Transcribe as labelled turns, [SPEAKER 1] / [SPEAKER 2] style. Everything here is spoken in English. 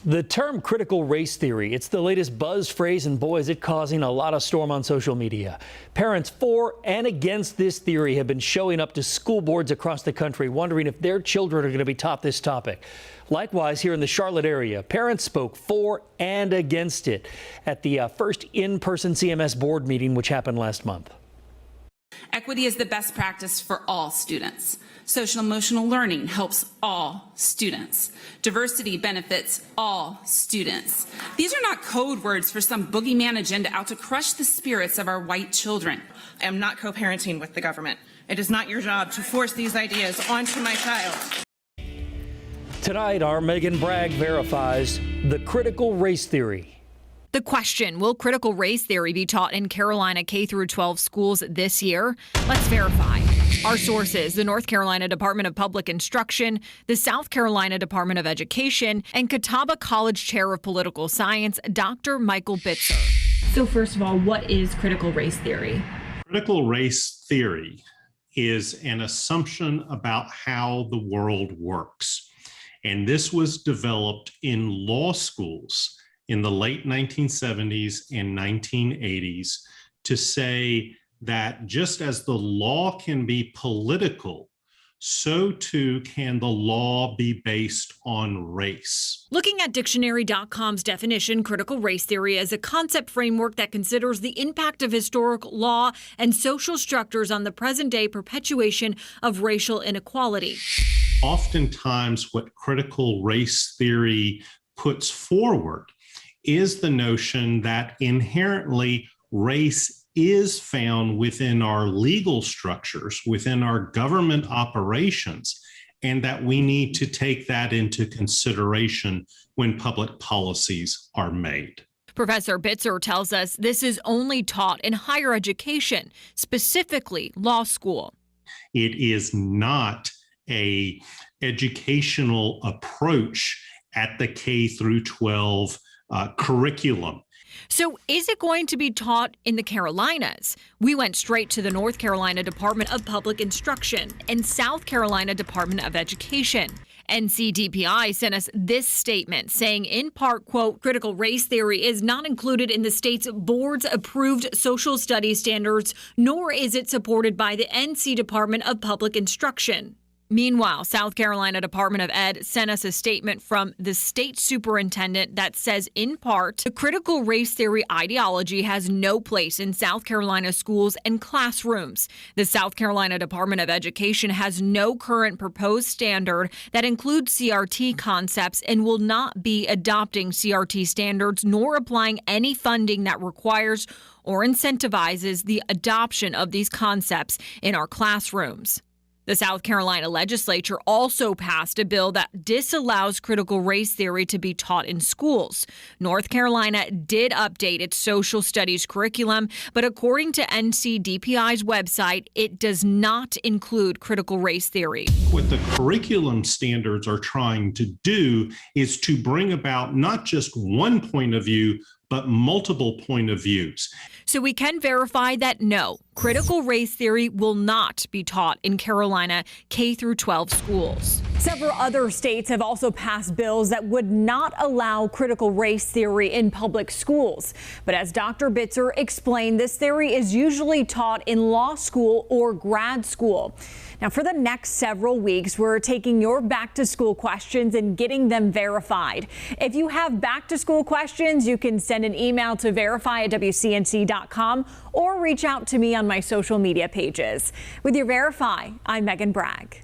[SPEAKER 1] The term critical race theory, it's the latest buzz phrase, and boy, is it causing a lot of storm on social media. Parents for and against this theory have been showing up to school boards across the country wondering if their children are going to be taught this topic. Likewise, here in the Charlotte area, parents spoke for and against it at the first in-person CMS board meeting, which happened last month.
[SPEAKER 2] Equity is the best practice for all students. Social emotional learning helps all students. Diversity benefits all students. These are not code words for some boogeyman agenda out to crush the spirits of our white children.
[SPEAKER 3] I am not co-parenting with the government. It is not your job to force these ideas onto my child.
[SPEAKER 1] Tonight, our Megan Bragg verifies the critical race theory.
[SPEAKER 4] The question, will critical race theory be taught in Carolina K-12 schools this year? Let's verify. Our sources, the North Carolina Department of Public Instruction, the South Carolina Department of Education, and Catawba College Chair of Political Science, Dr. Michael Bitzer.
[SPEAKER 5] So first of all, what is critical race theory?
[SPEAKER 6] Critical race theory is an assumption about how the world works. And this was developed in law schools in the late 1970s and 1980s to say that just as the law can be political, so too can the law be based on race.
[SPEAKER 4] Looking at dictionary.com's definition, critical race theory is a concept framework that considers the impact of historical law and social structures on the present-day perpetuation of racial inequality.
[SPEAKER 6] Oftentimes, what critical race theory puts forward is the notion that inherently race is found within our legal structures, within our government operations, and that we need to take that into consideration when public policies are made.
[SPEAKER 4] Professor Bitzer tells us this is only taught in higher education, specifically law school.
[SPEAKER 6] It is not an educational approach at the K-12 curriculum.
[SPEAKER 4] So is it going to be taught in the Carolinas? We went straight to the North Carolina Department of Public Instruction and South Carolina Department of Education. NCDPI sent us this statement saying, in part, quote, critical race theory is not included in the state's board's approved social studies standards, nor is it supported by the NC Department of Public Instruction. Meanwhile, South Carolina Department of Ed sent us a statement from the state superintendent that says, in part, the critical race theory ideology has no place in South Carolina schools and classrooms. The South Carolina Department of Education has no current proposed standard that includes CRT concepts and will not be adopting CRT standards nor applying any funding that requires or incentivizes the adoption of these concepts in our classrooms. The South Carolina legislature also passed a bill that disallows critical race theory to be taught in schools. North Carolina did update its social studies curriculum, but according to NCDPI's website, it does not include critical race theory.
[SPEAKER 6] What the curriculum standards are trying to do is to bring about not just one point of view, but multiple point of views.
[SPEAKER 4] So we can verify that no, critical race theory will not be taught in Carolina K-12 schools.
[SPEAKER 5] Several other states have also passed bills that would not allow critical race theory in public schools. But as Dr. Bitzer explained, this theory is usually taught in law school or grad school. Now, for the next several weeks, we're taking your back-to-school questions and getting them verified. If you have back-to-school questions, you can send an email to verify@wcnc.com or reach out to me on my social media pages. With your Verify, I'm Megan Bragg.